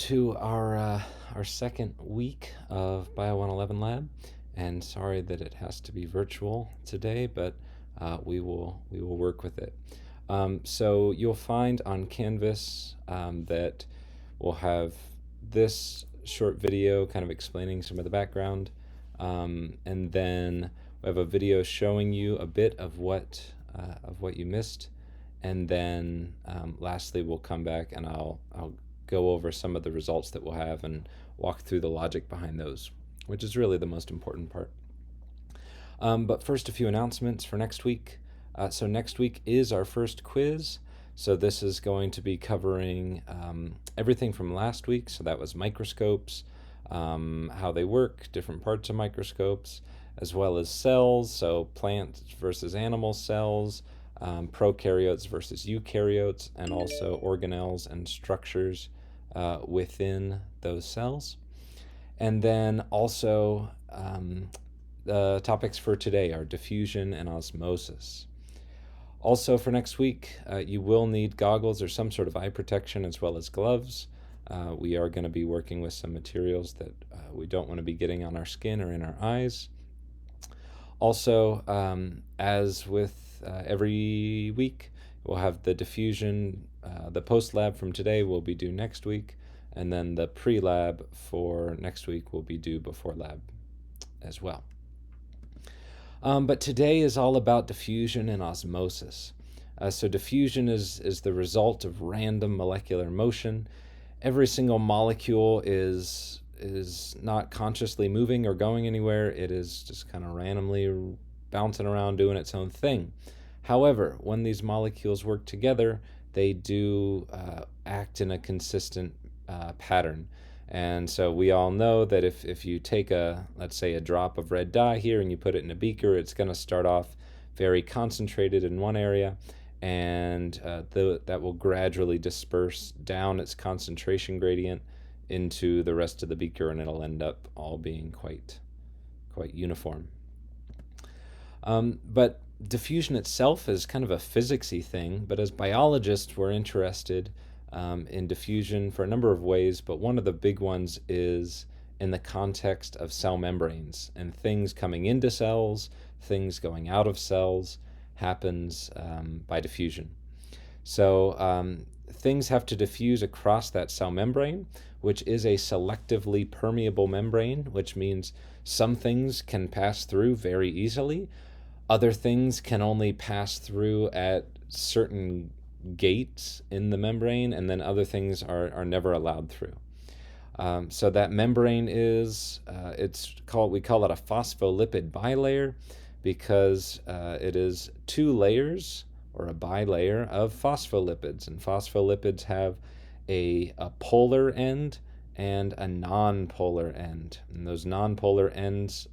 to our second week of Bio 111 Lab, and sorry that it has to be virtual today, but we will work with it. So you'll find on Canvas that we'll have this short video kind of explaining some of the background, and then we have a video showing you a bit of what you missed, and then lastly we'll come back and I'll go over some of the results that we'll have and walk through the logic behind those, which is really the most important part. But first, a few announcements for next week. So next week is our first quiz. So this is going to be covering everything from last week. So that was microscopes, how they work, different parts of microscopes, as well as cells. So plant versus animal cells, prokaryotes versus eukaryotes, and also organelles and structures within those cells. And then also the topics for today are diffusion and osmosis. Also for next week, you will need goggles or some sort of eye protection as well as gloves. We are going to be working with some materials that we don't want to be getting on our skin or in our eyes. Also, as with every week, we'll have the diffusion, the post-lab from today will be due next week, and then the pre-lab for next week will be due before lab as well. But today is all about diffusion and osmosis. So diffusion is the result of random molecular motion. Every single molecule is not consciously moving or going anywhere. It is just kind of randomly bouncing around doing its own thing. However, when these molecules work together, they do act in a consistent pattern. And so we all know that if you take let's say a drop of red dye here and you put it in a beaker, it's going to start off very concentrated in one area, and that will gradually disperse down its concentration gradient into the rest of the beaker, and it'll end up all being quite uniform. But diffusion itself is kind of a physicsy thing, but as biologists we're interested in diffusion for a number of ways, but one of the big ones is in the context of cell membranes, and things coming into cells, things going out of cells happens by diffusion. So things have to diffuse across that cell membrane, which is a selectively permeable membrane, which means some things can pass through very easily. Other things can only pass through at certain gates in the membrane, and then other things are never allowed through. So that membrane is, we call it a phospholipid bilayer, because it is two layers or a bilayer of phospholipids, and phospholipids have a polar end and a non-polar end, and those non-polar ends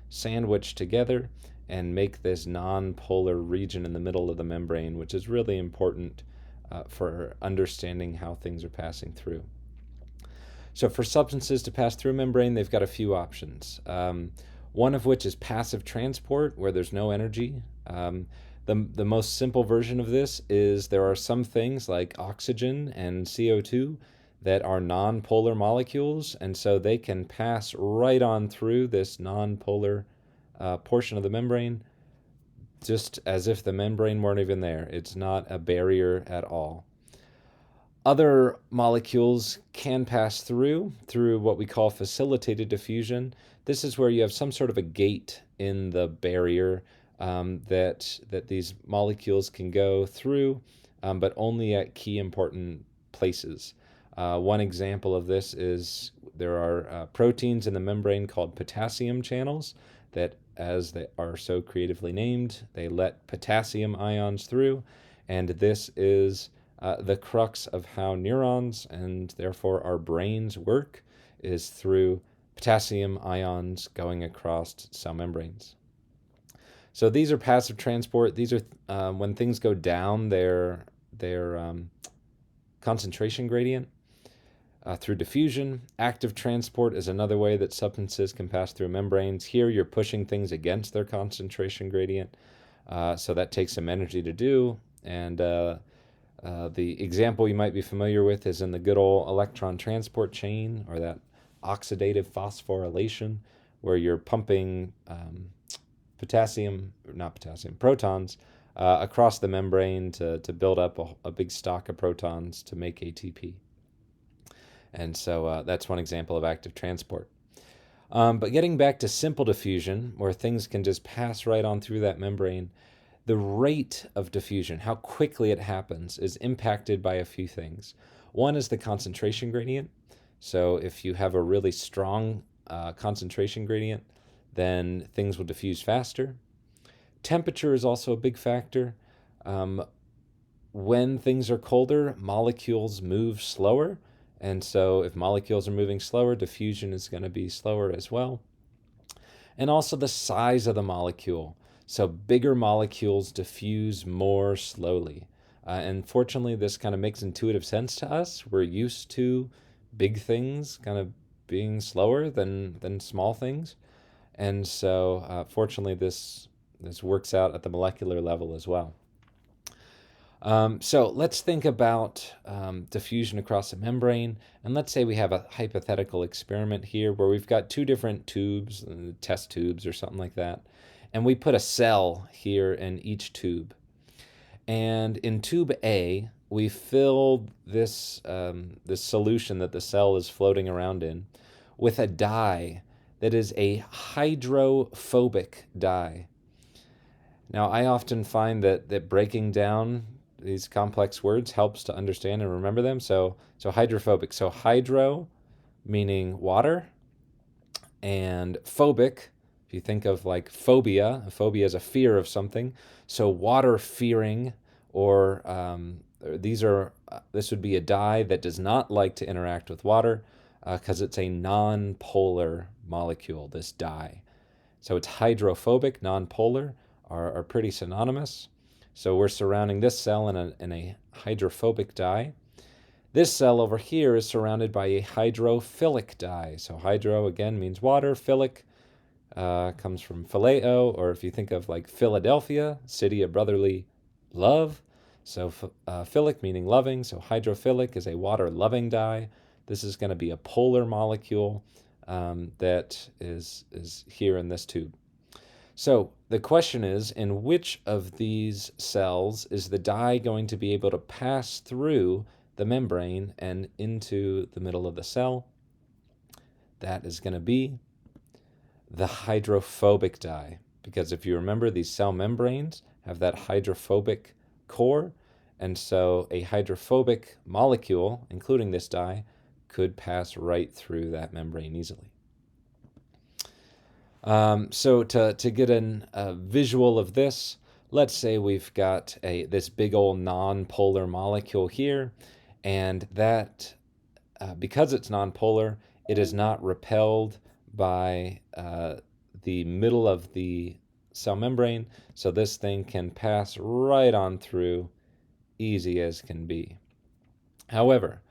sandwich together and make this non-polar region in the middle of the membrane, which is really important for understanding how things are passing through. So for substances to pass through a membrane, they've got a few options. One of which is passive transport, where there's no energy. The most simple version of this is there are some things like oxygen and CO2 that are non-polar molecules, and so they can pass right on through this non-polar portion of the membrane, just as if the membrane weren't even there. It's not a barrier at all. Other molecules can pass through what we call facilitated diffusion. This is where you have some sort of a gate in the barrier that these molecules can go through, but only at key important places. One example of this is there are proteins in the membrane called potassium channels that, as they are so creatively named, they let potassium ions through, and this is the crux of how neurons and therefore our brains work, is through potassium ions going across cell membranes. So these are passive transport. These are when things go down their concentration gradient through diffusion. Active transport is another way that substances can pass through membranes. Here you're pushing things against their concentration gradient, so that takes some energy to do, and The example you might be familiar with is in the good old electron transport chain, or that oxidative phosphorylation, where you're pumping protons across the membrane to build up a big stock of protons to make ATP. And so that's one example of active transport. But getting back to simple diffusion, where things can just pass right on through that membrane, the rate of diffusion, how quickly it happens, is impacted by a few things. One is the concentration gradient. So if you have a really strong concentration gradient, then things will diffuse faster. Temperature is also a big factor. When things are colder, molecules move slower. And so if molecules are moving slower, diffusion is going to be slower as well. And also the size of the molecule. So bigger molecules diffuse more slowly. And fortunately, this kind of makes intuitive sense to us. We're used to big things kind of being slower than small things. And so fortunately, this works out at the molecular level as well. So let's think about diffusion across a membrane. And let's say we have a hypothetical experiment here where we've got two different tubes, test tubes or something like that. And we put a cell here in each tube. And in tube A, we filled this solution that the cell is floating around in with a dye that is a hydrophobic dye. Now, I often find that breaking down these complex words helps to understand and remember them. So hydrophobic. So hydro meaning water, and phobic, if you think of like phobia, a phobia is a fear of something. So water fearing, or this would be a dye that does not like to interact with water because it's a non-polar molecule, this dye. So it's hydrophobic, non-polar are pretty synonymous. So we're surrounding this cell in a hydrophobic dye. This cell over here is surrounded by a hydrophilic dye. So hydro, again, means water. Philic comes from phileo, or if you think of like Philadelphia, city of brotherly love. So philic meaning loving. So hydrophilic is a water-loving dye. This is going to be a polar molecule that is here in this tube. So the question is, in which of these cells is the dye going to be able to pass through the membrane and into the middle of the cell? That is going to be the hydrophobic dye, because if you remember, these cell membranes have that hydrophobic core, and so a hydrophobic molecule, including this dye, could pass right through that membrane easily. So to get a visual of this, let's say we've got this big old non-polar molecule here, and that because it's non-polar, it is not repelled by the middle of the cell membrane, so this thing can pass right on through, easy as can be. However,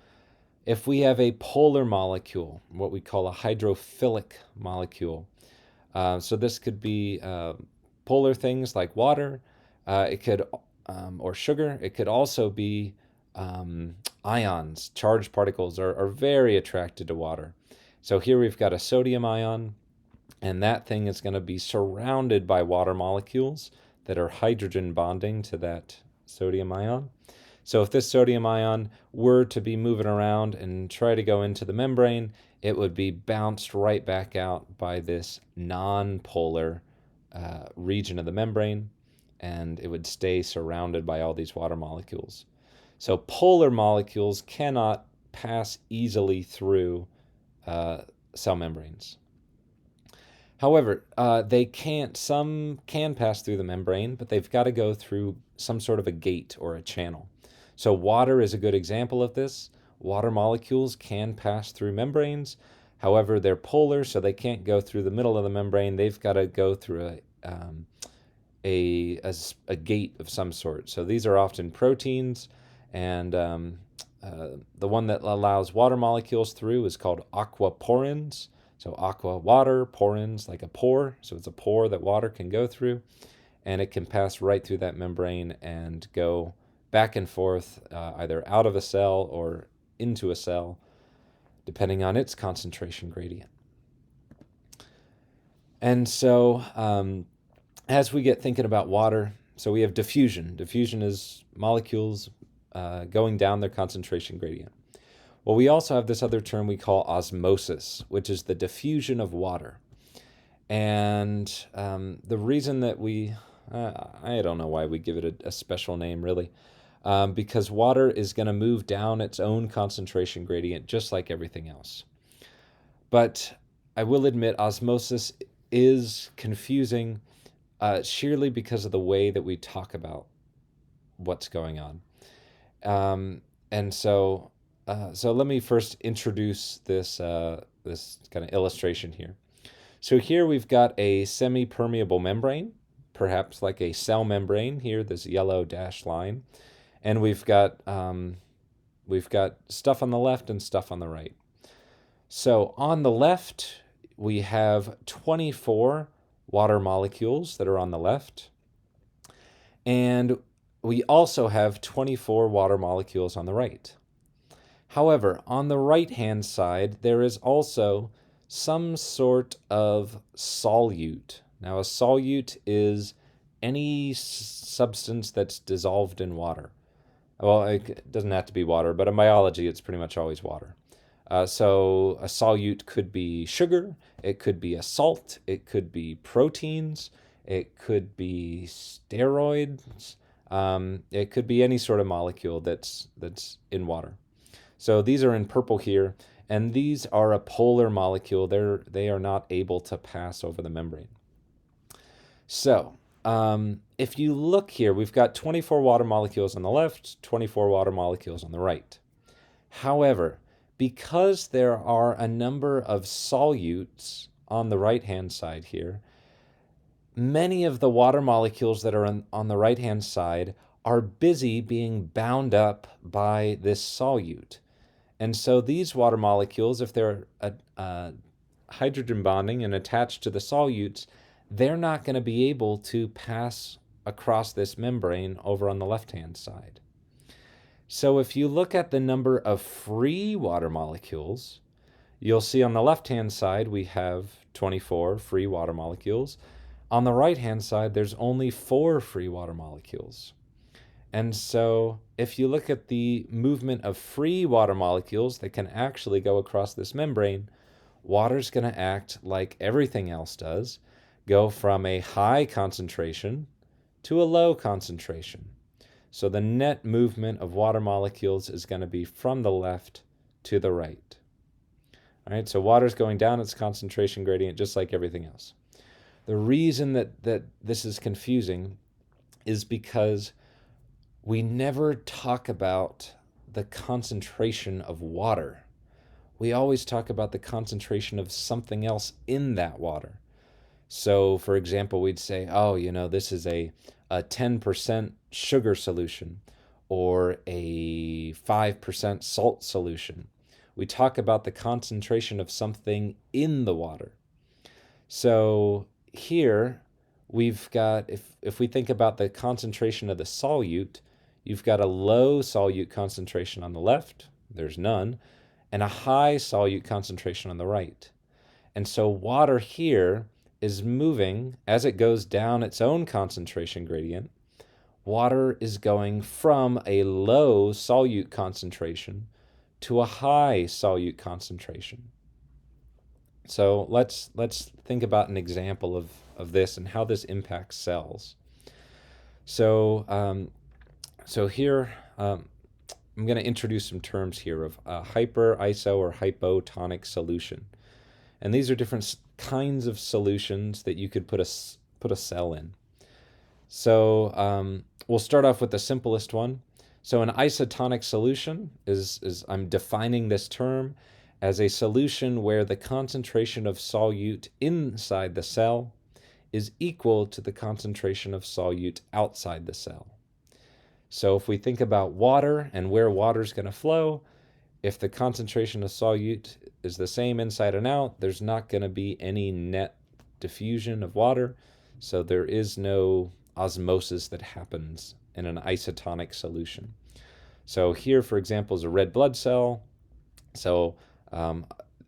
if we have a polar molecule, what we call a hydrophilic molecule, so this could be polar things like water, it could, or sugar. It could also be ions. Charged particles are very attracted to water. So here we've got a sodium ion, and that thing is going to be surrounded by water molecules that are hydrogen bonding to that sodium ion. So if this sodium ion were to be moving around and try to go into the membrane, it would be bounced right back out by this non-polar region of the membrane, and it would stay surrounded by all these water molecules. So polar molecules cannot pass easily through cell membranes. However, some can pass through the membrane, but they've got to go through some sort of a gate or a channel. So water is a good example of this. Water molecules can pass through membranes. However, they're polar, so they can't go through the middle of the membrane. They've got to go through a gate of some sort. So these are often proteins, and the one that allows water molecules through is called aquaporins. So aqua, water, porins, like a pore. So it's a pore that water can go through, and it can pass right through that membrane and go back and forth, either out of a cell or into a cell, depending on its concentration gradient. And so as we get thinking about water, so we have diffusion. Diffusion is molecules going down their concentration gradient. Well, we also have this other term we call osmosis, which is the diffusion of water. And the reason that I don't know why we give it a special name, really, because water is going to move down its own concentration gradient just like everything else. But I will admit osmosis is confusing sheerly because of the way that we talk about what's going on. And so let me first introduce this kind of illustration here. So here we've got a semi-permeable membrane, perhaps like a cell membrane here, this yellow dashed line. And we've got stuff on the left and stuff on the right. So on the left, we have 24 water molecules that are on the left. And we also have 24 water molecules on the right. However, on the right-hand side, there is also some sort of solute. Now, a solute is any substance that's dissolved in water. Well, it doesn't have to be water, but in biology, it's pretty much always water. So a solute could be sugar, it could be a salt, it could be proteins, it could be steroids, it could be any sort of molecule that's in water. So these are in purple here, and these are a polar molecule. They are not able to pass over the membrane. So if you look here, we've got 24 water molecules on the left, 24 water molecules on the right. However, because there are a number of solutes on the right-hand side here, many of the water molecules that are on the right-hand side are busy being bound up by this solute. And so these water molecules, if they're hydrogen bonding and attached to the solutes, they're not going to be able to pass across this membrane over on the left-hand side. So if you look at the number of free water molecules, you'll see on the left-hand side we have 24 free water molecules. On the right-hand side, there's only 4 free water molecules. And so if you look at the movement of free water molecules that can actually go across this membrane, water's going to act like everything else does, go from a high concentration to a low concentration. So the net movement of water molecules is going to be from the left to the right. All right, so water's going down its concentration gradient just like everything else. The reason that this is confusing is because we never talk about the concentration of water. We always talk about the concentration of something else in that water. So, for example, we'd say, oh, this is a 10% sugar solution or a 5% salt solution. We talk about the concentration of something in the water. So here we've got, if we think about the concentration of the solute, you've got a low solute concentration on the left, there's none, and a high solute concentration on the right. And so water here is moving, as it goes down its own concentration gradient, water is going from a low solute concentration to a high solute concentration. So let's think about an example of this and how this impacts cells. So here I'm going to introduce some terms here of hyper, iso, or hypotonic solution. And these are different kinds of solutions that you could put a cell in. So we'll start off with the simplest one. So an isotonic solution is I'm defining this term as a solution where the concentration of solute inside the cell is equal to the concentration of solute outside the cell. So if we think about water and where water is going to flow, if the concentration of solute is the same inside and out, there's not going to be any net diffusion of water, so there is no osmosis that happens in an isotonic solution. So here, for example, is a red blood cell. So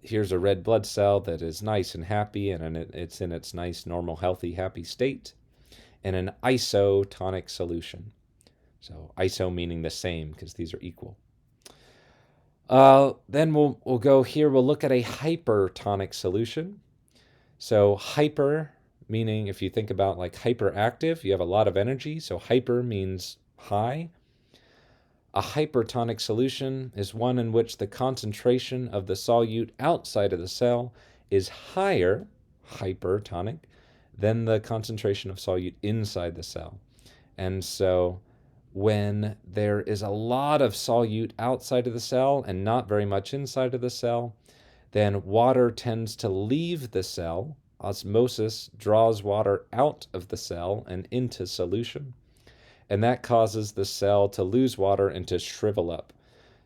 here's a red blood cell that is nice and happy, and it's in its nice, normal, healthy, happy state in an isotonic solution. So iso meaning the same, because these are equal. Then we'll go here, we'll look at a hypertonic solution. So hyper meaning, if you think about like hyperactive, you have a lot of energy. So hyper means high. A hypertonic solution is one in which the concentration of the solute outside of the cell is higher, hypertonic, than the concentration of solute inside the cell. And so when there is a lot of solute outside of the cell and not very much inside of the cell, then water tends to leave the cell. Osmosis draws water out of the cell and into solution, and that causes the cell to lose water and to shrivel up.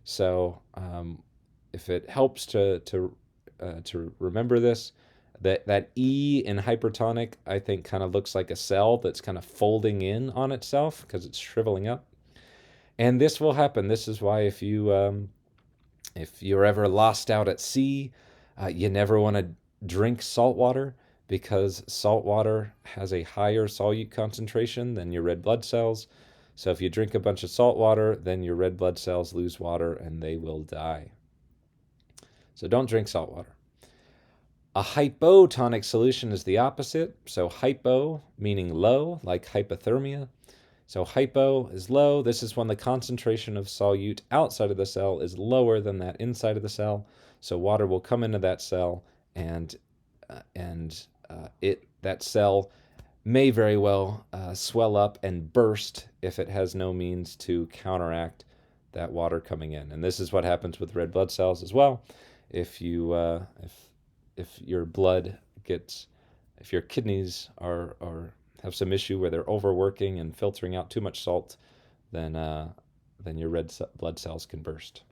So if it helps to remember this, that E in hypertonic, I think, kind of looks like a cell that's kind of folding in on itself because it's shriveling up. And this will happen. This is why if you're ever lost out at sea, you never want to drink salt water, because salt water has a higher solute concentration than your red blood cells. So if you drink a bunch of salt water, then your red blood cells lose water and they will die. So don't drink salt water. A hypotonic solution is the opposite. So hypo meaning low, like hypothermia. So hypo is low. This is when the concentration of solute outside of the cell is lower than that inside of the cell. So water will come into that cell, and that cell may very well swell up and burst if it has no means to counteract that water coming in. And this is what happens with red blood cells as well. If your kidneys are have some issue where they're overworking and filtering out too much salt, then your red blood cells can burst.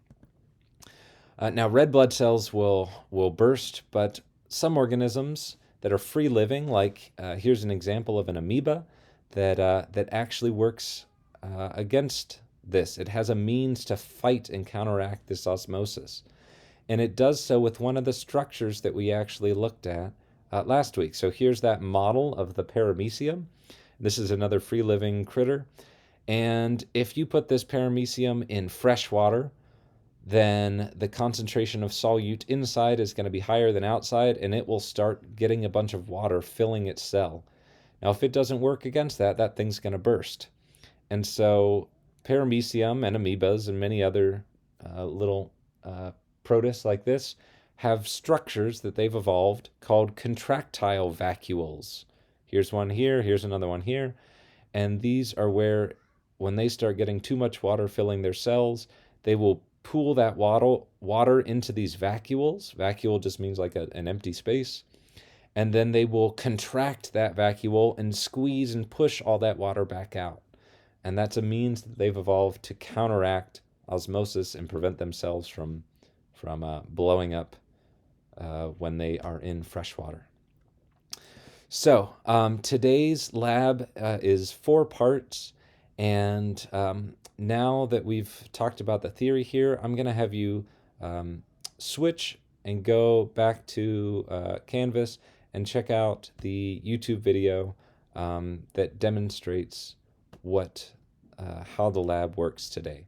Now, red blood cells will burst, but some organisms that are free living, like here's an example of an amoeba that actually works against this. It has a means to fight and counteract this osmosis, and it does so with one of the structures that we actually looked at last week. So here's that model of the paramecium. This is another free living critter, and if you put this paramecium in fresh water, then the concentration of solute inside is going to be higher than outside, and it will start getting a bunch of water filling its cell. Now, if it doesn't work against that, that thing's going to burst. And so paramecium and amoebas and many other little protists like this have structures that they've evolved called contractile vacuoles. Here's one here, here's another one here. And these are where, when they start getting too much water filling their cells, they will pool that water into these vacuoles. Vacuole just means like an empty space. And then they will contract that vacuole and squeeze and push all that water back out. And that's a means that they've evolved to counteract osmosis and prevent themselves from blowing up when they are in fresh water. So today's lab is 4 parts, and now that we've talked about the theory here, I'm going to have you switch and go back to Canvas and check out the YouTube video that demonstrates how the lab works today.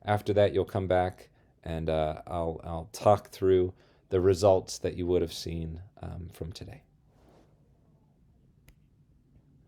After that, you'll come back and I'll talk through the results that you would have seen from today.